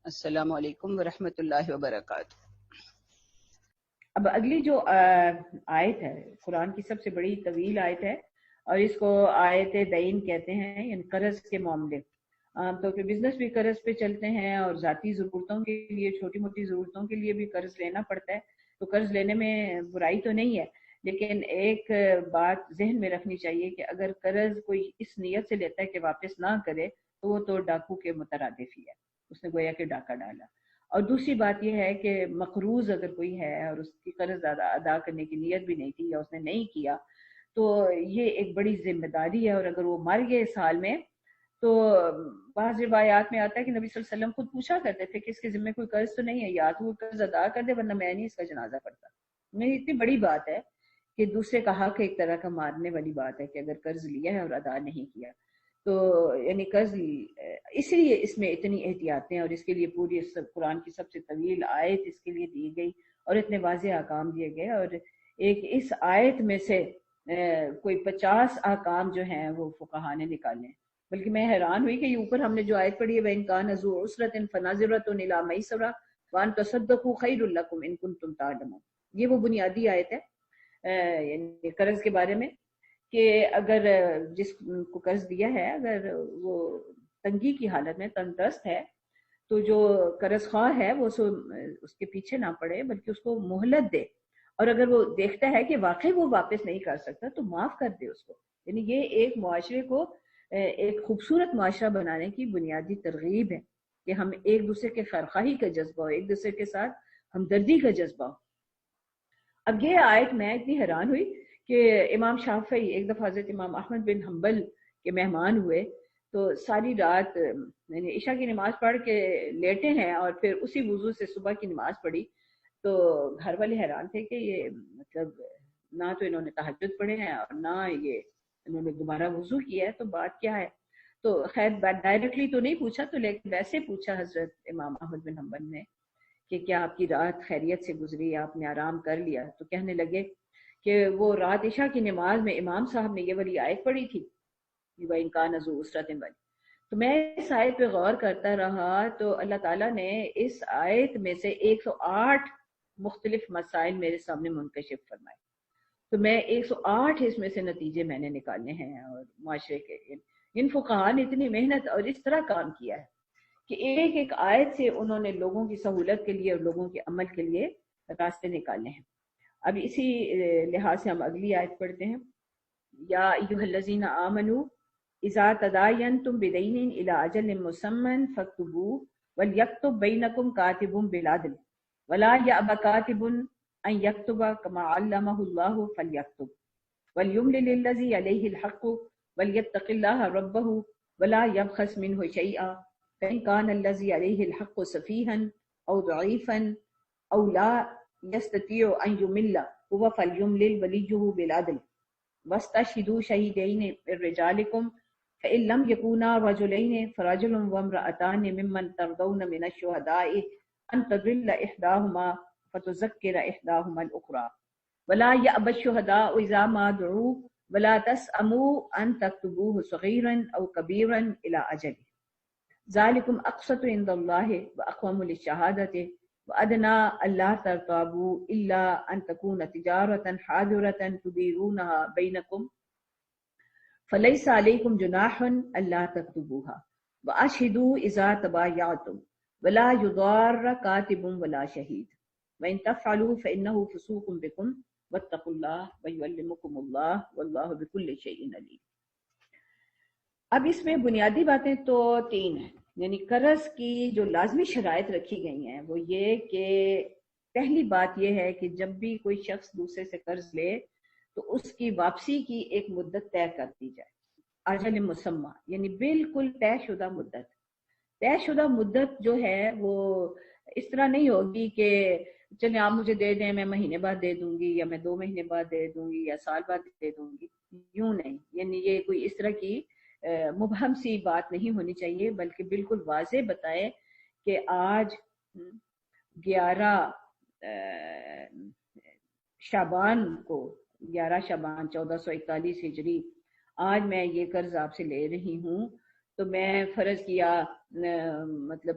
السلام علیکم ورحمۃ اللہ وبرکاتہ۔ اب اگلی جو آیت ہے قرآن کی سب سے بڑی طویل آیت ہے، اور اس کو آیت دین کہتے ہیں، یعنی قرض کے معاملے۔ عام طور پہ بزنس بھی قرض پہ چلتے ہیں، اور ذاتی ضرورتوں کے لیے، چھوٹی موٹی ضرورتوں کے لیے بھی قرض لینا پڑتا ہے۔ تو قرض لینے میں برائی تو نہیں ہے، لیکن ایک بات ذہن میں رکھنی چاہیے کہ اگر قرض کوئی اس نیت سے لیتا ہے کہ واپس نہ کرے تو وہ تو ڈاکو کے مترادف ہی ہے، اس نے گویا کہ ڈاکہ ڈالا۔ اور دوسری بات یہ ہے کہ مقروض اگر کوئی ہے اور اس کی قرض ادا کرنے کی نیت بھی نہیں تھی یا اس نے نہیں کیا، تو یہ ایک بڑی ذمہ داری ہے۔ اور اگر وہ مر گئے اس حال میں، تو بعض روایات میں آتا ہے کہ نبی صلی اللہ علیہ وسلم خود پوچھا کرتے تھے کہ اس کے ذمہ کوئی قرض تو نہیں ہے، یا تو وہ قرض ادا کر دے ورنہ میں نہیں اس کا جنازہ پڑھتا۔ میں اتنی بڑی بات ہے کہ دوسرے کا حق ایک طرح کا مارنے والی بات ہے کہ اگر قرض لیا ہے اور ادا نہیں کیا تو یعنی قرض، اسی لیے اس میں اتنی احتیاطیں، اور اس کے لیے پوری قرآن کی سب سے طویل آیت اس کے لیے دی گئی اور اتنے واضح احکام دیے گئے۔ اور ایک اس آیت میں سے کوئی 50 احکام جو ہیں وہ فقہا نے نکالے ہیں۔ بلکہ میں حیران ہوئی کہ یہ اوپر ہم نے جو آیت پڑھی ہے وَإِن كَانَ ذُو عُسْرَةٍ فَنَظِرَةٌ إِلَىٰ مَيْسَرَةٍ وَأَن تَصَدَّقُوا خَيْرٌ لَكُمْ إِن كُنتُمْ تَعْلَمُونَ۔ یہ وہ بنیادی آیت ہے یعنی قرض کے بارے میں، کہ اگر جس کو قرض دیا ہے اگر وہ تنگی کی حالت میں تنگ دست ہے تو جو قرض خواہ ہے وہ اس کے پیچھے نہ پڑے بلکہ اس کو مہلت دے، اور اگر وہ دیکھتا ہے کہ واقعی وہ واپس نہیں کر سکتا تو معاف کر دے اس کو۔ یعنی یہ ایک معاشرے کو ایک خوبصورت معاشرہ بنانے کی بنیادی ترغیب ہے کہ ہم ایک دوسرے کے خیرخواہی کا جذبہ ہو، ایک دوسرے کے ساتھ ہمدردی کا جذبہ ہو۔ اب یہ آیت میں اتنی حیران ہوئی کہ امام شافعی ایک دفعہ حضرت امام احمد بن حنبل کے مہمان ہوئے، تو ساری رات یعنی عشاء کی نماز پڑھ کے لیٹے ہیں اور پھر اسی وضو سے صبح کی نماز پڑھی۔ تو گھر والے حیران تھے کہ یہ مطلب نہ تو انہوں نے تہجد پڑھے ہیں اور نہ یہ انہوں نے دوبارہ وضو کیا ہے، تو بات کیا ہے؟ تو خیر ڈائریکٹلی تو نہیں پوچھا، تو لیکن ویسے پوچھا حضرت امام احمد بن حنبل نے کہ کیا آپ کی رات خیریت سے گزری، آپ نے آرام کر لیا؟ تو کہنے لگے کہ وہ رات عشاء کی نماز میں امام صاحب نے یہ والی آیت پڑھی تھی، وَإِن كَانَ ذُو عُسْرَةٍ والی۔ تو میں اس آیت پہ غور کرتا رہا تو اللہ تعالیٰ نے اس آیت میں سے 108 مختلف مسائل میرے سامنے منکشف فرمائے۔ تو میں 108 اس میں سے نتیجے میں نے نکالے ہیں، اور معاشرے کے ان فقہا نے اتنی محنت اور اس طرح کام کیا ہے کہ ایک ایک آیت سے انہوں نے لوگوں کی سہولت کے لیے اور لوگوں کے عمل کے لیے راستے نکالے ہیں۔ اب اسی لحاظ سے ہم اگلی آیت پڑھتے ہیں۔ یا ایھا الذین آمنوا اذا تداینتم بدین الی اجل مسمى فاکتبوه ولیکتب بینکم کاتب بالعدل ولا یأب کاتب ان یکتب کما علمہ اللہ فلیکتب ولیملل الذی علیہ الحق ولیتق اللہ ربہ ولا یبخس منہ شیئا فإن كان الذي عليه الحق سفيها أو ضعيفا أو لا يستطيع أن يمل هو فليملل وليه بالعدل واستشهدوا شهيدين من رجالكم فإن لم يكونا رجلين فرجل وامرأتان ممن ترضون من الشهداء أن تضل إحداهما فتذكر إحداهما الأخرى ولا يأبى الشهداء إذا ما دعوا ولا تسأموا أن تكتبوه صغيرا أو كبيرا إلى أجله ذالکم اقسط عند اللہ واقوم للشہادۃ وادنی الا ترتابوا الا ان تکون تجارۃ حاضرۃ تدیرونها بینکم فلیس علیکم جناح الا تکتبوها واشہدوا اذا تبایعتم ولا یضار کاتب ولا شہید وان تفعلوا فانه فسوق بکم واتقوا اللہ ویعلمکم اللہ واللہ بکل شیء علیم۔ اب اس میں بنیادی باتیں تو 3 ہیں، یعنی قرض کی جو لازمی شرائط رکھی گئی ہیں وہ یہ کہ پہلی بات یہ ہے کہ جب بھی کوئی شخص دوسرے سے قرض لے تو اس کی واپسی کی ایک مدت طے کر دی جائے، اجل مسمى، یعنی بالکل طے شدہ مدت۔ طے شدہ مدت جو ہے وہ اس طرح نہیں ہوگی کہ چلیں آپ مجھے دے دیں، میں مہینے بعد دے دوں گی، یا میں 2 مہینے بعد دے دوں گی، یا سال بعد دے دوں گی، یوں نہیں۔ یعنی یہ کوئی اس طرح کی مبہم سی بات نہیں ہونی چاہیے، بلکہ بالکل واضح بتائے کہ آج 11 شعبان کو، 11 شعبان 1441 ہجری، آج میں یہ قرض آپ سے لے رہی ہوں، تو میں فرض کیا مطلب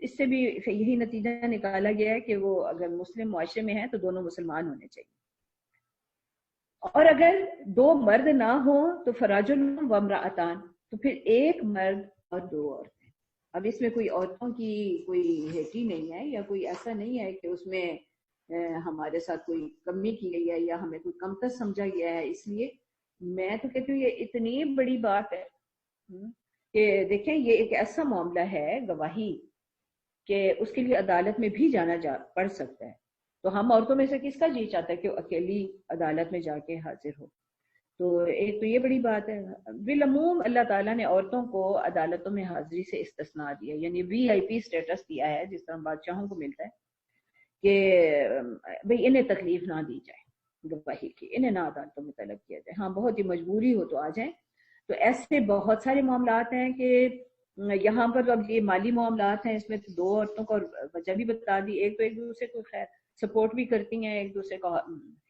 اس سے بھی یہی نتیجہ نکالا گیا ہے کہ وہ اگر مسلم معاشرے میں ہیں تو دونوں مسلمان ہونے چاہیے، اور اگر دو مرد نہ ہوں تو فرجل و امرأتان، تو پھر ایک مرد اور دو عورتیں۔ اب اس میں کوئی عورتوں کی کوئی ہیٹی نہیں ہے یا کوئی ایسا نہیں ہے کہ اس میں ہمارے ساتھ کوئی کمی کی گئی ہے یا ہمیں کوئی کمتر سمجھا گیا ہے، اس لیے میں تو کہتی ہوں یہ اتنی بڑی بات ہے کہ دیکھیں یہ ایک ایسا معاملہ ہے گواہی کہ اس کے لیے عدالت میں بھی جانا پڑ سکتا ہے، تو ہم عورتوں میں سے کس کا جی چاہتا ہے کہ وہ اکیلی عدالت میں جا کے حاضر ہو؟ تو ایک تو یہ بڑی بات ہے۔ بالعموم اللہ تعالیٰ نے عورتوں کو عدالتوں میں حاضری سے استثناء دیا، یعنی وی آئی پی سٹیٹس دیا ہے، جس طرح بادشاہوں کو ملتا ہے کہ بھئی انہیں تکلیف نہ دی جائے گواہی کی، انہیں نہ عدالتوں میں طلب کیا جائے، ہاں بہت ہی مجبوری ہو تو آ جائیں۔ تو ایسے بہت سارے معاملات ہیں کہ یہاں پر اب یہ مالی معاملات ہیں، اس میں تو دو عورتوں کو وجہ بھی بتا دی، ایک تو ایک دوسرے کو خیر سپورٹ بھی کرتی ہیں، ایک دوسرے کو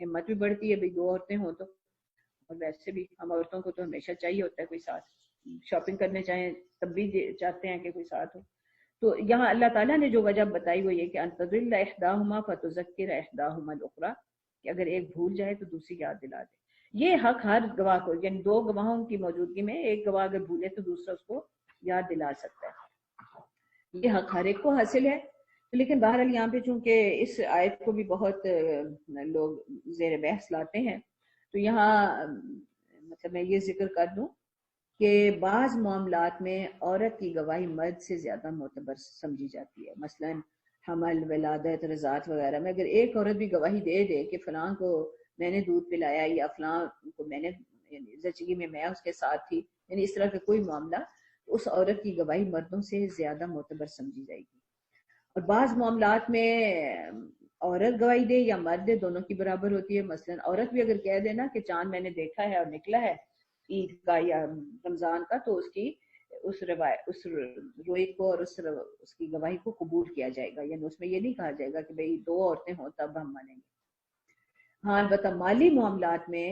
ہمت بھی بڑھتی ہے بھئی دو عورتیں ہوں تو، اور ویسے بھی ہم عورتوں کو تو ہمیشہ چاہیے ہوتا ہے کوئی ساتھ، شاپنگ کرنے چاہیں تب بھی چاہتے ہیں کہ کوئی ساتھ ہو۔ تو یہاں اللہ تعالیٰ نے جو وجہ بتائی وہ یہ کہ ان تضل احداہما فتذکر احداہما الاخری، کہ اگر ایک بھول جائے تو دوسری یاد دلا دے۔ یہ حق ہر گواہ کو، یعنی دو گواہوں کی موجودگی میں ایک گواہ اگر بھولے تو دوسرا اس کو یاد دلا سکتا ہے، یہ حق ہر ایک کو حاصل ہے۔ لیکن بہرحال یہاں پہ چونکہ اس آیت کو بھی بہت لوگ زیر بحث لاتے ہیں، تو یہاں مطلب میں یہ ذکر کر دوں کہ بعض معاملات میں عورت کی گواہی مرد سے زیادہ معتبر سمجھی جاتی ہے، مثلا حمل، ولادت، رضاعت وغیرہ میں اگر ایک عورت بھی گواہی دے دے کہ فلاں کو میں نے دودھ پلایا یا فلاں کو میں نے زچگی میں اس کے ساتھ تھی، یعنی اس طرح کا کوئی معاملہ، اس عورت کی گواہی مردوں سے زیادہ معتبر سمجھی جائے گی۔ اور بعض معاملات میں عورت گواہی دے یا مرد دے، دونوں کی برابر ہوتی ہے، مثلا عورت بھی اگر کہہ دے نا کہ چاند میں نے دیکھا ہے اور نکلا ہے عید کا یا رمضان کا، تو اس کی اس روئی کو اور اس کی گواہی کو قبول کیا جائے گا، یعنی اس میں یہ نہیں کہا جائے گا کہ بھئی دو عورتیں ہوں تب ہم مانیں گے۔ ہاں البتہ مالی معاملات میں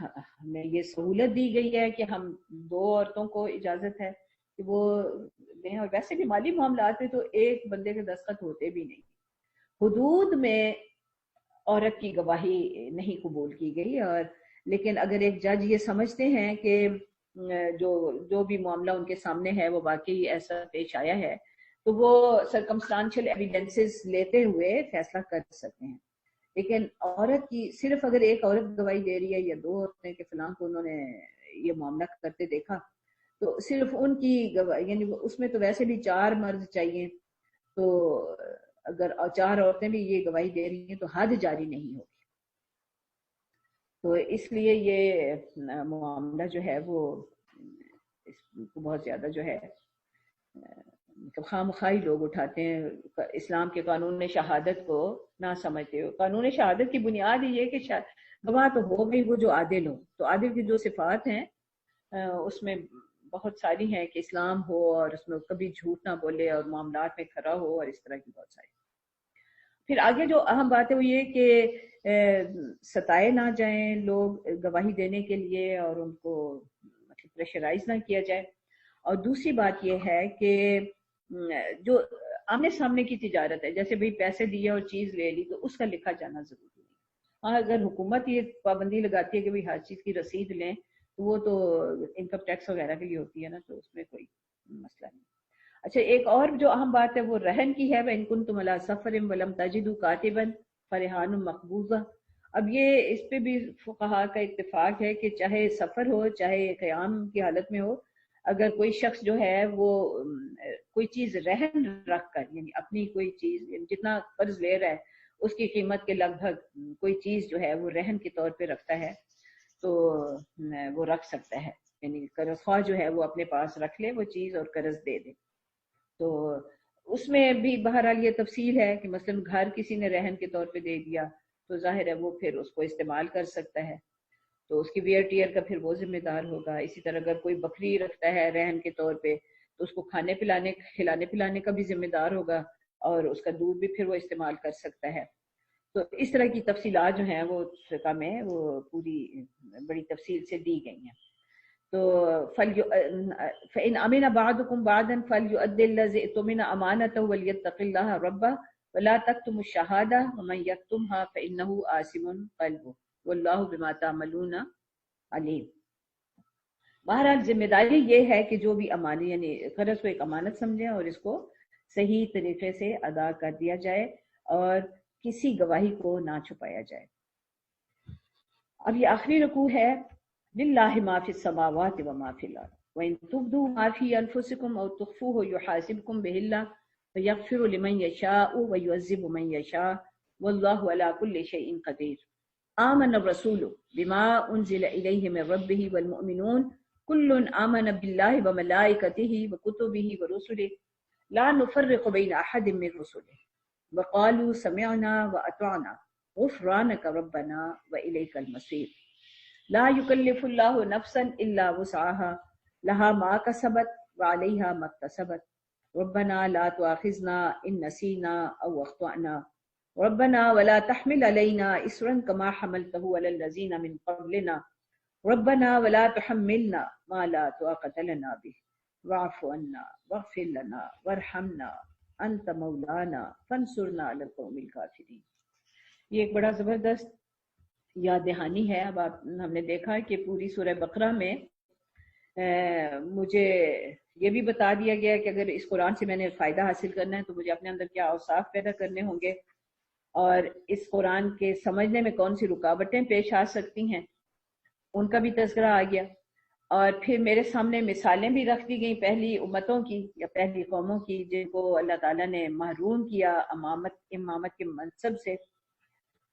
ہمیں یہ سہولت دی گئی ہے کہ ہم دو عورتوں کو اجازت ہے کہ وہ دیں، اور ویسے بھی مالی معاملات میں تو ایک بندے کے دستخط ہوتے بھی نہیں، حدود میں عورت کی گواہی نہیں قبول کی گئی۔ اور لیکن اگر ایک جج یہ سمجھتے ہیں کہ جو بھی معاملہ ان کے سامنے ہے وہ واقعی ایسا پیش آیا ہے، تو وہ سرکمسٹانشل ایویڈنسز لیتے ہوئے فیصلہ کر سکتے ہیں۔ لیکن عورت کی صرف اگر ایک عورت گواہی دے رہی ہے یا دو عورتیں کہ فلاں کو انہوں نے یہ معاملہ کرتے دیکھا، تو صرف ان کی گواہی، یعنی اس میں تو ویسے بھی چار مرد چاہیے، تو اگر چار عورتیں بھی یہ گواہی دے رہی ہیں تو حد جاری نہیں ہوگی۔ تو اس لیے یہ معاملہ جو ہے وہ اس کو بہت زیادہ جو ہے خواہ مخواہی لوگ اٹھاتے ہیں، اسلام کے قانون شہادت کو نہ سمجھتے ہو۔ قانون شہادت کی بنیاد یہ کہ گواہ تو ہو گئی وہ جو عادل ہو، تو عادل کی جو صفات ہیں اس میں بہت ساری ہیں کہ اسلام ہو اور اس میں کبھی جھوٹ نہ بولے اور معاملات میں کھرا ہو، اور اس طرح کی بہت ساری۔ پھر آگے جو اہم بات ہے وہ یہ کہ ستائے نہ جائیں لوگ گواہی دینے کے لیے، اور ان کو مطلب پریشرائز نہ کیا جائے۔ اور دوسری بات یہ ہے کہ جو آمنے سامنے کی تجارت ہے، جیسے بھئی پیسے دیے اور چیز لے لی، تو اس کا لکھا جانا ضروری نہیں۔ ہاں اگر حکومت یہ پابندی لگاتی ہے کہ بھئی ہر چیز کی رسید لیں، تو وہ تو انکم ٹیکس وغیرہ کے لیے ہوتی ہے نا، تو اس میں کوئی مسئلہ نہیں۔ اچھا ایک اور جو اہم بات ہے وہ رہن کی ہے، وَإِن كُنتُمْ عَلَىٰ سَفَرٍ وَلَمْ تَجِدُوا كَاتِبًا فَرِهَانٌ مَّقْبُوضَةٌ۔ اب یہ اس پہ بھی فقہاء کا اتفاق ہے کہ چاہے سفر ہو چاہے قیام کی حالت میں ہو، اگر کوئی شخص جو ہے وہ کوئی چیز رہن رکھ کر، یعنی اپنی کوئی چیز جتنا قرض لے رہا ہے اس کی قیمت کے لگ بھگ کوئی چیز جو ہے وہ رہن کے طور پہ رکھتا ہے، تو وہ رکھ سکتا ہے، یعنی قرض خواہ جو ہے وہ اپنے پاس رکھ لے وہ چیز اور قرض دے دے۔ تو اس میں بھی بہرحال یہ تفصیل ہے کہ مثلا گھر کسی نے رہن کے طور پہ دے دیا تو ظاہر ہے وہ پھر اس کو استعمال کر سکتا ہے، تو اس کی ویئر ٹیئر کا پھر وہ ذمہ دار ہوگا۔ اسی طرح اگر کوئی بکری رکھتا ہے رہن کے طور پہ تو اس کو کھلانے پلانے کا بھی ذمہ دار ہوگا، اور اس کا دودھ بھی پھر وہ استعمال کر سکتا ہے۔ تو اس طرح کی تفصیلات جو ہیں وہ فقہ میں وہ پوری بڑی تفصیل سے دی گئی ہیں۔ تو فَإِنْ أَمِنَ بَعْضُكُمْ بَعْضًا فَلْيُؤَدِّ الَّذِي اؤْتُمِنَ أَمَانَتَهُ وَلْيَتَّقِ اللَّهَ رَبَّهُ وَلَا تَكْتُمُوا الشَّهَادَةَ وَمَنْ يَكْتُمْهَا فَإِنَّهُ آثِمٌ قَلْبُهُ وَاللَّهُ بِمَا تَعْمَلُونَ علیم۔ بہرحال ذمہ داری یہ ہے کہ جو بھی امانت یعنی قرض کو ایک امانت سمجھیں اور اس کو صحیح طریقے سے ادا کر دیا جائے اور کسی گواہی کو نہ چھپایا جائے۔ اب یہ آخری رکوع ہے، للہ ما فی السماوات و ما فی الارض وَإِن تُبْدُوا مَا فِي أَنفُسِكُمْ أَوْ تُخْفُوهُ يُحَاسِبْكُم بِهِ اللَّهُ فَيَغْفِرُ لِمَن يَشَاءُ وَيُعَذِّبُ مَن يَشَاءُ وَاللَّهُ عَلَى كُلِّ شَيْءٍ قَدِيرٌ آمَنَ الرَّسُولُ بِمَا أُنزِلَ إِلَيْهِ مِن رَّبِّهِ وَالْمُؤْمِنُونَ كُلٌّ آمَنَ بِاللَّهِ وَمَلَائِكَتِهِ وَكُتُبِهِ وَرُسُلِهِ لَا نُفَرِّقُ بَيْنَ أَحَدٍ مِّن رُّسُلِهِ وَقَالُوا سَمِعْنَا وَأَطَعْنَا غُفْرَانَكَ رَبَّنَا وَإِلَيْكَ الْمَصِيرُ لا يكلف الله نفسا الا وسعها لها ما كسبت وعليها ما اكتسبت ربنا لا تؤاخذنا ان نسينا او اخطانا ربنا ولا تحمل علينا اصرا كما حملته على الذين من قبلنا ربنا ولا تحملنا ما لا طاقة لنا به واعف عنا واغفر لنا وارحمنا انت مولانا فانصرنا على القوم الكافرين۔ یہ ایک بڑا زبردست یاد دہانی ہے۔ اب ہم نے دیکھا کہ پوری سورہ بقرہ میں مجھے یہ بھی بتا دیا گیا کہ اگر اس قرآن سے میں نے فائدہ حاصل کرنا ہے تو مجھے اپنے اندر کیا اوصاف پیدا کرنے ہوں گے، اور اس قرآن کے سمجھنے میں کون سی رکاوٹیں پیش آ سکتی ہیں ان کا بھی تذکرہ آ گیا، اور پھر میرے سامنے مثالیں بھی رکھ دی گئیں پہلی امتوں کی یا پہلی قوموں کی جن کو اللہ تعالیٰ نے محروم کیا امامت کے منصب سے،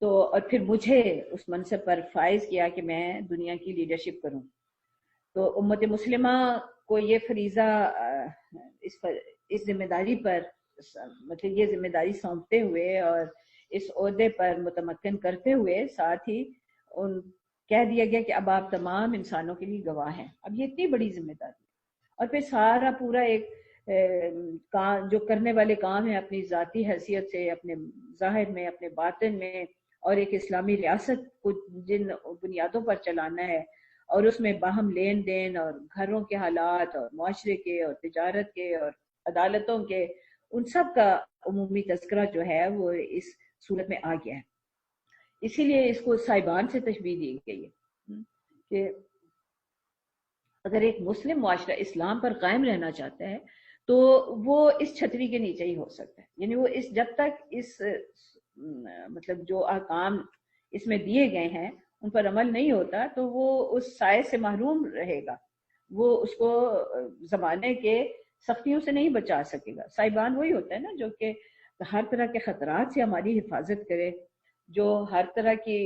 تو اور پھر مجھے اس منصب پر فائز کیا کہ میں دنیا کی لیڈرشپ کروں۔ تو امت مسلمہ کو یہ فریضہ اس ذمہ داری پر مطلب یہ ذمہ داری سونپتے ہوئے اور اس عہدے پر متمکن کرتے ہوئے ساتھ ہی ان کہہ دیا گیا کہ اب آپ تمام انسانوں کے لیے گواہ ہیں۔ اب یہ اتنی بڑی ذمہ داری، اور پھر سارا پورا ایک کام جو کرنے والے کام ہیں اپنی ذاتی حیثیت سے، اپنے ظاہر میں، اپنے باطن میں، اور ایک اسلامی ریاست کو جن بنیادوں پر چلانا ہے، اور اس میں باہم لین دین اور گھروں کے حالات اور معاشرے کے اور تجارت کے اور عدالتوں کے، ان سب کا عمومی تذکرہ جو ہے وہ اس صورت میں آ گیا ہے۔ اسی لیے اس کو صاحبان سے تشبیہ دی گئی ہے کہ اگر ایک مسلم معاشرہ اسلام پر قائم رہنا چاہتا ہے تو وہ اس چھتری کے نیچے ہی ہو سکتا ہے، یعنی وہ جب تک اس مطلب جو احکام اس میں دیے گئے ہیں ان پر عمل نہیں ہوتا تو وہ اس سائے سے محروم رہے گا، وہ اس کو زمانے کے سختیوں سے نہیں بچا سکے گا۔ صاحبان وہی ہوتا ہے نا جو کہ ہر طرح کے خطرات سے ہماری حفاظت کرے، جو ہر طرح کی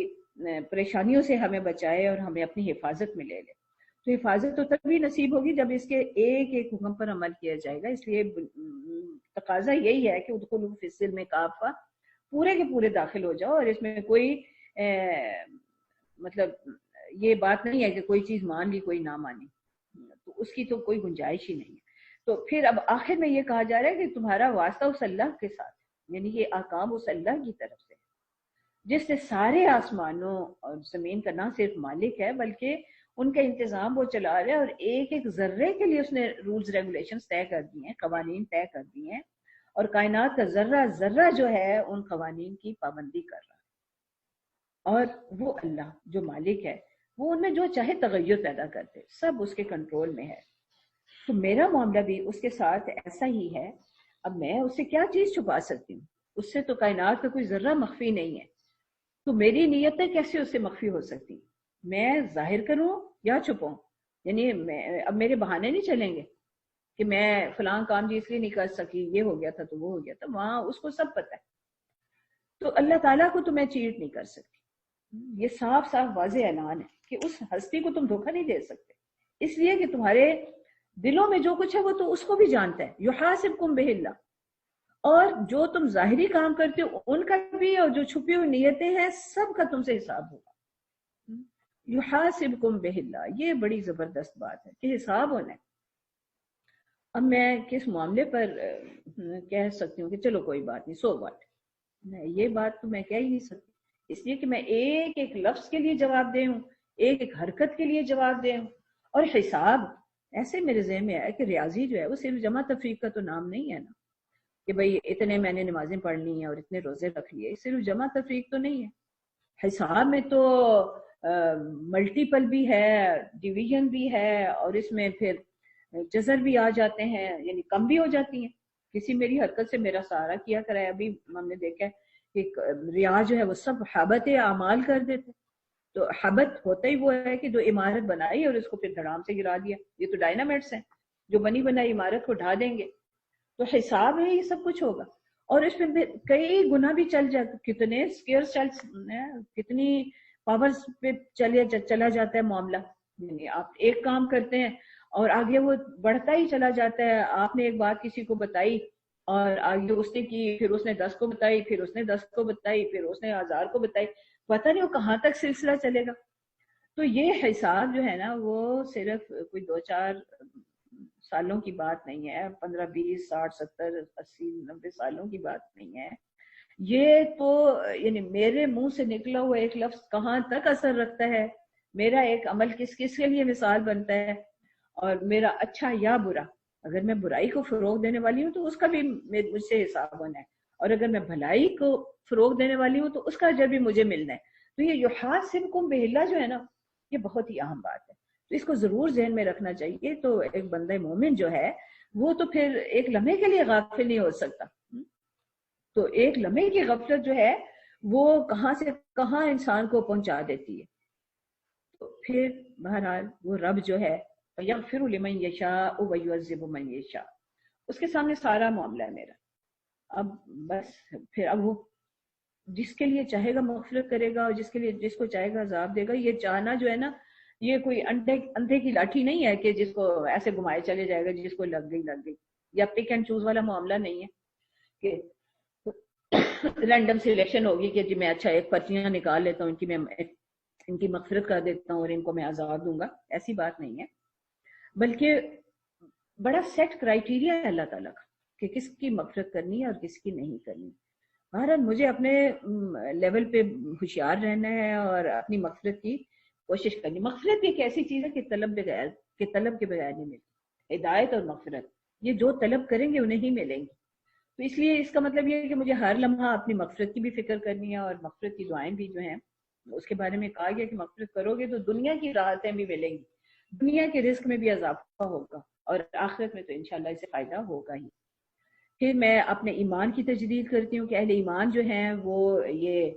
پریشانیوں سے ہمیں بچائے اور ہمیں اپنی حفاظت میں لے لے۔ تو حفاظت تو تبھی نصیب ہوگی جب اس کے ایک ایک حکم پر عمل کیا جائے گا۔ اس لیے تقاضا یہی ہے کہ ادخلوا فی السلم کافہ، پورے کے پورے داخل ہو جاؤ، اور اس میں کوئی مطلب یہ بات نہیں ہے کہ کوئی چیز مان لی کوئی نہ مانی، تو اس کی تو کوئی گنجائش ہی نہیں ہے۔ تو پھر اب آخر میں یہ کہا جا رہا ہے کہ تمہارا واسطہ اس اللہ کے ساتھ، یعنی یہ احکام اس اللہ کی طرف سے جس نے سارے آسمانوں اور زمین کا نہ صرف مالک ہے بلکہ ان کا انتظام وہ چلا رہا ہے، اور ایک ایک ذرے کے لیے اس نے رولز ریگولیشنز طے کر دی ہیں، قوانین طے کر دی ہیں، اور کائنات کا ذرہ ذرہ جو ہے ان قوانین کی پابندی کر رہا ہے۔ اور وہ اللہ جو مالک ہے وہ ان میں جو چاہے تغیر پیدا کرتے، سب اس کے کنٹرول میں ہے۔ تو میرا معاملہ بھی اس کے ساتھ ایسا ہی ہے۔ اب میں اس سے کیا چیز چھپا سکتی ہوں؟ اس سے تو کائنات کا کوئی ذرہ مخفی نہیں ہے، تو میری نیتیں کیسے اس سے مخفی ہو سکتی؟ میں ظاہر کروں یا چھپاؤں؟ یعنی اب میرے بہانے نہیں چلیں گے کہ میں فلاں کام جی اس لیے نہیں کر سکی، یہ ہو گیا تھا تو وہ ہو گیا تھا، وہاں اس کو سب پتہ ہے۔ تو اللہ تعالیٰ کو تو میں چیٹ نہیں کر سکتی، یہ صاف صاف واضح اعلان ہے کہ اس ہستی کو تم دھوکہ نہیں دے سکتے، اس لیے کہ تمہارے دلوں میں جو کچھ ہے وہ تو اس کو بھی جانتا ہے۔ یحاسبکم بہ اللہ، اور جو تم ظاہری کام کرتے ہو ان کا بھی، اور جو چھپی ہوئی نیتیں ہیں سب کا تم سے حساب ہوگا۔ یحاسبکم بہ اللہ، یہ بڑی زبردست بات ہے کہ حساب ہونا ہے۔ اب میں کس معاملے پر کہہ سکتی ہوں کہ چلو کوئی بات نہیں، سو واٹ، یہ بات تو میں کہہ ہی نہیں سکتی، اس لیے کہ میں ایک ایک لفظ کے لیے جواب دے ہوں، ایک ایک حرکت کے لیے جواب دے ہوں، اور حساب ایسے میرے ذہن میں آیا کہ ریاضی جو ہے وہ صرف جمع تفریق کا تو نام نہیں ہے نا، کہ بھئی اتنے میں نے نمازیں پڑھ لی ہیں اور اتنے روزے رکھ لیے، صرف جمع تفریق تو نہیں ہے، حساب میں تو ملٹیپل بھی ہے، ڈویژن بھی ہے، اور اس میں پھر جزر بھی آ جاتے ہیں، یعنی کم بھی ہو جاتی ہیں. کسی میری حرکت سے میرا سہارا کیا کرے، ابھی ہم نے دیکھا ہے کہ ریا جو ہے وہ سب حبت اعمال کر دیتے. تو حبت ہوتا ہی وہ ہے کہ جو عمارت بنائی اور اس کو پھر دھڑام سے گرا دیا. یہ تو ڈائنامائٹس ہیں جو بنی بنائی عمارت کو ڈھا دیں گے. تو حساب ہے، یہ سب کچھ ہوگا. اور اس میں کئی گنا بھی چل جاتے، کتنے اسکیئر سیلس، کتنی پاورز پہ چلا جاتا ہے معاملہ. یعنی آپ ایک کام کرتے ہیں اور آگے وہ بڑھتا ہی چلا جاتا ہے. آپ نے ایک بات کسی کو بتائی اور آگے اس نے کی، پھر اس نے 10 کو بتائی، پھر اس نے 10 کو بتائی، پھر اس نے 1000 کو بتائی، پتہ نہیں وہ کہاں تک سلسلہ چلے گا. تو یہ حساب جو ہے نا وہ صرف کوئی 2-4 سالوں کی بات نہیں ہے، 15 20 60 70 80 90 سالوں کی بات نہیں ہے. یہ تو یعنی میرے منہ سے نکلا ہوا ایک لفظ کہاں تک اثر رکھتا ہے، میرا ایک عمل کس کس کے لیے مثال بنتا ہے، اور میرا اچھا یا برا. اگر میں برائی کو فروغ دینے والی ہوں تو اس کا بھی مجھ سے حساب ہونا ہے، اور اگر میں بھلائی کو فروغ دینے والی ہوں تو اس کا اجر بھی مجھے ملنا ہے. تو یہ یحاسبکم بہلہ جو ہے نا، یہ بہت ہی اہم بات ہے، تو اس کو ضرور ذہن میں رکھنا چاہیے. تو ایک بندہ مومن جو ہے وہ تو پھر ایک لمحے کے لیے غافل نہیں ہو سکتا. تو ایک لمحے کی غفلت جو ہے وہ کہاں سے کہاں انسان کو پہنچا دیتی ہے. تو پھر بہرحال وہ رب جو ہے یغفر لمن یشاء ویعذب من یشاء، اس کے سامنے سارا معاملہ ہے میرا. اب بس پھر اب وہ جس کے لیے چاہے گا مغفرت کرے گا، اور جس کو چاہے گا عذاب دے گا. یہ چاہنا جو ہے نا، یہ کوئی اندھے کی لاٹھی نہیں ہے کہ جس کو ایسے گھمائے چلے جائے گا، جس کو لگ گئی، یا پک اینڈ چوز والا معاملہ نہیں ہے کہ رینڈم سلیکشن ہوگی کہ جی میں اچھا ایک پرچیاں نکال لیتا ہوں، ان کی مغفرت کر دیتا ہوں اور ان کو میں عذاب دوں گا. ایسی بات نہیں ہے، بلکہ بڑا سیٹ کرائیٹیریا ہے اللہ تعالیٰ کا کہ کس کی مغفرت کرنی ہے اور کس کی نہیں کرنی. بہرحال مجھے اپنے لیول پہ ہوشیار رہنا ہے اور اپنی مغفرت کی کوشش کرنی. مغفرت ایک ایسی چیز ہے کہ طلب کے بغیر نہیں ملتی. ہدایت اور مغفرت یہ جو طلب کریں گے انہیں ہی ملیں گی. تو اس لیے اس کا مطلب یہ ہے کہ مجھے ہر لمحہ اپنی مغفرت کی بھی فکر کرنی ہے، اور مغفرت کی دعائیں بھی جو ہیں اس کے بارے میں کہا گیا کہ مغفرت کرو گے تو دنیا کی راحتیں بھی ملیں گی، دنیا کے رزق میں بھی اضافہ ہوگا، اور آخرت میں تو انشاءاللہ اس سے فائدہ ہوگا ہی. پھر میں اپنے ایمان کی تجدید کرتی ہوں کہ اہل ایمان جو ہیں وہ یہ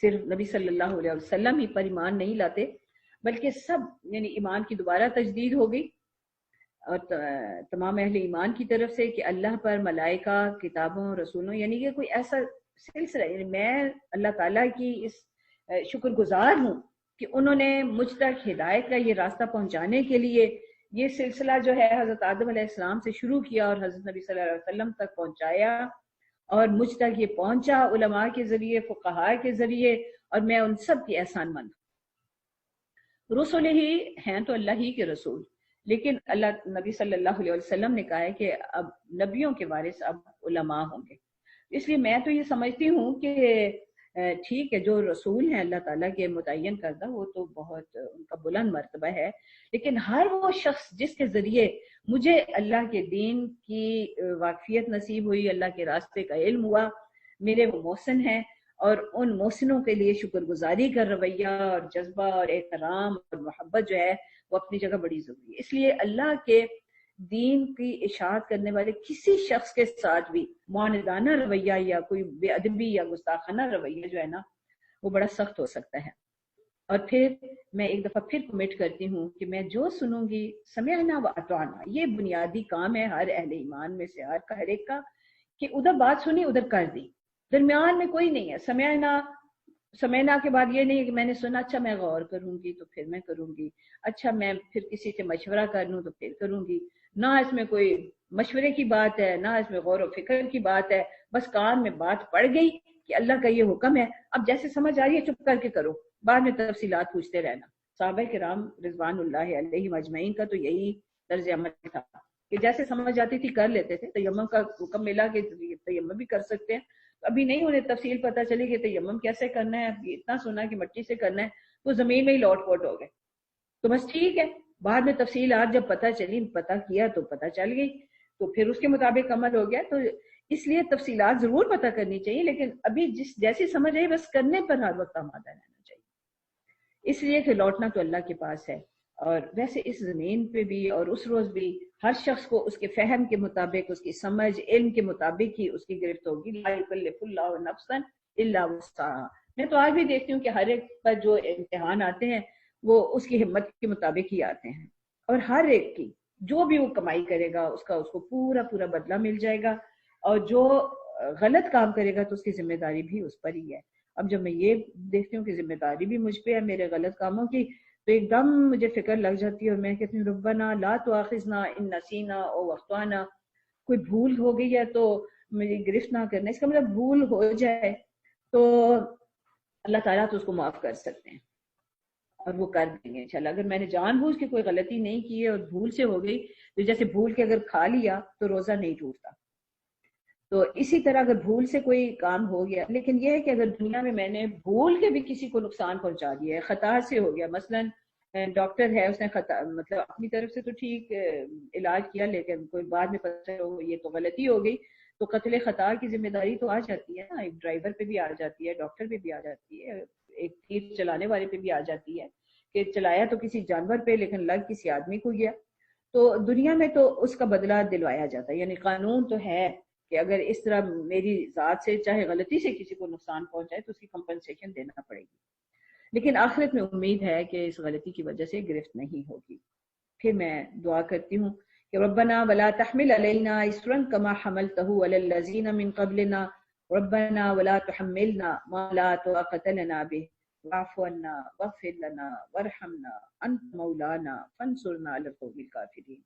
صرف نبی صلی اللہ علیہ وسلم ہی پر ایمان نہیں لاتے، بلکہ سب یعنی ایمان کی دوبارہ تجدید ہو گئی، اور تمام اہل ایمان کی طرف سے کہ اللہ پر، ملائکہ، کتابوں، رسولوں، یعنی یہ کوئی ایسا سلسلہ، یعنی میں اللہ تعالیٰ کی اس شکر گزار ہوں کہ انہوں نے مجھ تک ہدایت کا یہ راستہ پہنچانے کے لیے یہ سلسلہ جو ہے حضرت آدم علیہ السلام سے شروع کیا اور حضرت نبی صلی اللہ علیہ وسلم تک پہنچایا، اور مجھ تک یہ پہنچا علماء کے ذریعے، فقہاء کے ذریعے، اور میں ان سب کی احسان مند ہوں. رسول ہی ہیں تو اللہ ہی کے رسول، لیکن اللہ نبی صلی اللہ علیہ وسلم نے کہا ہے کہ اب نبیوں کے وارث اب علماء ہوں گے. اس لیے میں تو یہ سمجھتی ہوں کہ ٹھیک ہے جو رسول ہیں اللہ تعالیٰ کے متعین کردہ وہ تو بہت ان کا بلند مرتبہ ہے، لیکن ہر وہ شخص جس کے ذریعے مجھے اللہ کے دین کی واقفیت نصیب ہوئی، اللہ کے راستے کا علم ہوا، میرے وہ محسن ہیں، اور ان محسنوں کے لیے شکر گزاری کا رویہ اور جذبہ اور احترام اور محبت جو ہے وہ اپنی جگہ بڑی ضروری ہے. اس لیے اللہ کے دین کی اشاعت کرنے والے کسی شخص کے ساتھ بھی معاندانہ رویہ یا کوئی بے ادبی یا گستاخانہ رویہ جو ہے نا وہ بڑا سخت ہو سکتا ہے. اور پھر میں ایک دفعہ پھر کمٹ کرتی ہوں کہ میں جو سنوں گی سمعنا و اطعنا، یہ بنیادی کام ہے ہر اہل ایمان میں سے ہر ایک کا، کہ ادھر بات سنی ادھر کر دی، درمیان میں کوئی نہیں ہے. سمعنا کے بعد یہ نہیں ہے کہ میں نے سنا اچھا میں غور کروں گی تو پھر میں کروں گی، اچھا میں پھر کسی سے مشورہ کر لوں تو پھر کروں گی. نہ اس میں کوئی مشورے کی بات ہے، نہ اس میں غور و فکر کی بات ہے، بس کان میں بات پڑ گئی کہ اللہ کا یہ حکم ہے، اب جیسے سمجھ آ رہی ہے چپ کر کے کرو، بعد میں تفصیلات پوچھتے رہنا. صحابہ کرام رضوان اللہ علیہم اجمعین کا تو یہی طرز عمل تھا کہ جیسے سمجھ آتی تھی کر لیتے تھے. تیمم کا حکم ملا کہ تیمم بھی کر سکتے ہیں، ابھی نہیں انہیں تفصیل پتہ چلی کہ تیمم کیسے کرنا ہے، اتنا سنا کہ مٹی سے کرنا ہے، وہ زمین میں ہی لوٹ پوٹ ہو گئے. تو بس ٹھیک ہے، بعد میں تفصیلات جب پتہ چلی، پتہ کیا تو پتہ چل گئی، تو پھر اس کے مطابق عمل ہو گیا۔ تو اس لیے تفصیلات ضرور پتہ کرنی چاہیے، لیکن ابھی جیسی سمجھ آئی بس کرنے پر ہر وقت آمادہ رہنا چاہیے، اس لیے کہ لوٹنا تو اللہ کے پاس ہے۔ اور ویسے اس زمین پہ بھی اور اس روز بھی ہر شخص کو اس کے فہم کے مطابق، اس کی سمجھ علم کے مطابق ہی اس کی گرفت ہوگی۔ لا یکلف اللہ نفسا الا وسعها۔ میں تو آج بھی دیکھتی ہوں کہ ہر ایک پر جو امتحان آتے ہیں وہ اس کی ہمت کے مطابق ہی آتے ہیں، اور ہر ایک کی جو بھی وہ کمائی کرے گا اس کو پورا پورا بدلہ مل جائے گا، اور جو غلط کام کرے گا تو اس کی ذمہ داری بھی اس پر ہی ہے۔ اب جب میں یہ دیکھتی ہوں کہ ذمہ داری بھی مجھ پہ ہے میرے غلط کاموں کی، تو ایک دم مجھے فکر لگ جاتی ہے، اور میں کہتی ہوں ربنا لا تؤاخذنا ان نسینا او اخطانا، کوئی بھول ہو گئی ہے تو میری گرفت نہ کرنا۔ اس کا مطلب بھول ہو جائے تو اللہ تعالیٰ تو اس کو معاف کر سکتے ہیں، اور وہ کر دیں گے انشاءاللہ۔ اگر میں نے جان بوجھ کے کوئی غلطی نہیں کی ہے اور بھول سے ہو گئی، تو جیسے بھول کے اگر کھا لیا تو روزہ نہیں ٹوٹتا، تو اسی طرح اگر بھول سے کوئی کام ہو گیا، لیکن یہ ہے کہ اگر دنیا میں میں نے بھول کے بھی کسی کو نقصان پہنچا دیا ہے، خطا سے ہو گیا، مثلا ڈاکٹر ہے اس نے خطا مطلب اپنی طرف سے تو ٹھیک علاج کیا، لیکن کوئی بعد میں پتہ چلا یہ تو غلطی ہو گئی، تو قتل خطا کی ذمہ داری تو آ جاتی ہے نا، ایک ڈرائیور پہ بھی آ جاتی ہے، ڈاکٹر پہ بھی آ جاتی ہے، ایک تیر چلانے والے پہ بھی آ جاتی ہے کہ چلایا تو کسی جانور پہ لیکن لگ کسی آدمی کو گیا۔ تو دنیا میں تو اس کا بدلہ دلوایا جاتا ہے، یعنی قانون تو ہے کہ اگر اس طرح میری ذات سے چاہے غلطی سے کسی کو نقصان پہنچائے تو اس کی کمپنسیشن دینا پڑے گی، لیکن آخرت میں امید ہے کہ اس غلطی کی وجہ سے گرفت نہیں ہوگی۔ پھر میں دعا کرتی ہوں کہ ربنا ولا تحمل علینا اسرا کما حملته علی الذین من قبلنا ربنا ولا تحملنا ما لا طاقة لنا به واعف عنا واغفر لنا وارحمنا انت مولانا فانصرنا علی القوم الکافرین۔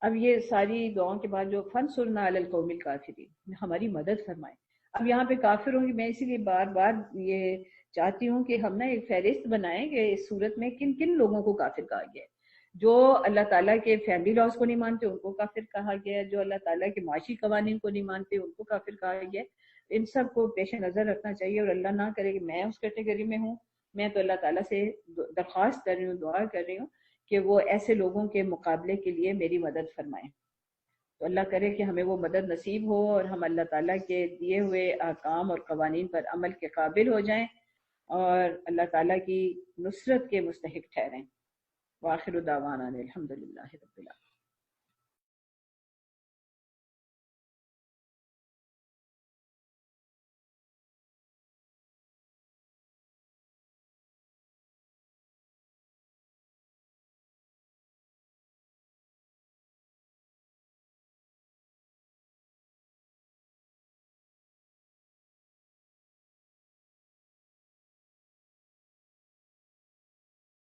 اب یہ ساری دعاؤں کے بعد جو فانصرنا علی القوم الکافرین، ہماری مدد فرمائے۔ اب یہاں پہ کافر ہوں گی، میں اسی لیے بار بار یہ چاہتی ہوں کہ ہم نا ایک فہرست بنائیں کہ اس صورت میں کن کن لوگوں کو کافر کہا گیا ہے۔ جو اللہ تعالیٰ کے فیملی لاز کو نہیں مانتے ان کو کافر کہا گیا ہے، جو اللہ تعالیٰ کے معاشی قوانین کو نہیں مانتے ان کو کافر کہا گیا ہے۔ ان سب کو پیش نظر رکھنا چاہیے، اور اللہ نہ کرے کہ میں اس کیٹیگری میں ہوں۔ میں تو اللہ تعالیٰ سے درخواست کر رہی ہوں، دعا کر رہی ہوں کہ وہ ایسے لوگوں کے مقابلے کے لیے میری مدد فرمائیں۔ تو اللہ کرے کہ ہمیں وہ مدد نصیب ہو اور ہم اللہ تعالیٰ کے دیے ہوئے احکام اور قوانین پر عمل کے قابل ہو جائیں اور اللہ تعالیٰ کی نصرت کے مستحق ٹھہریں۔ وآخر دعوانا الحمدللہ رب العالمین۔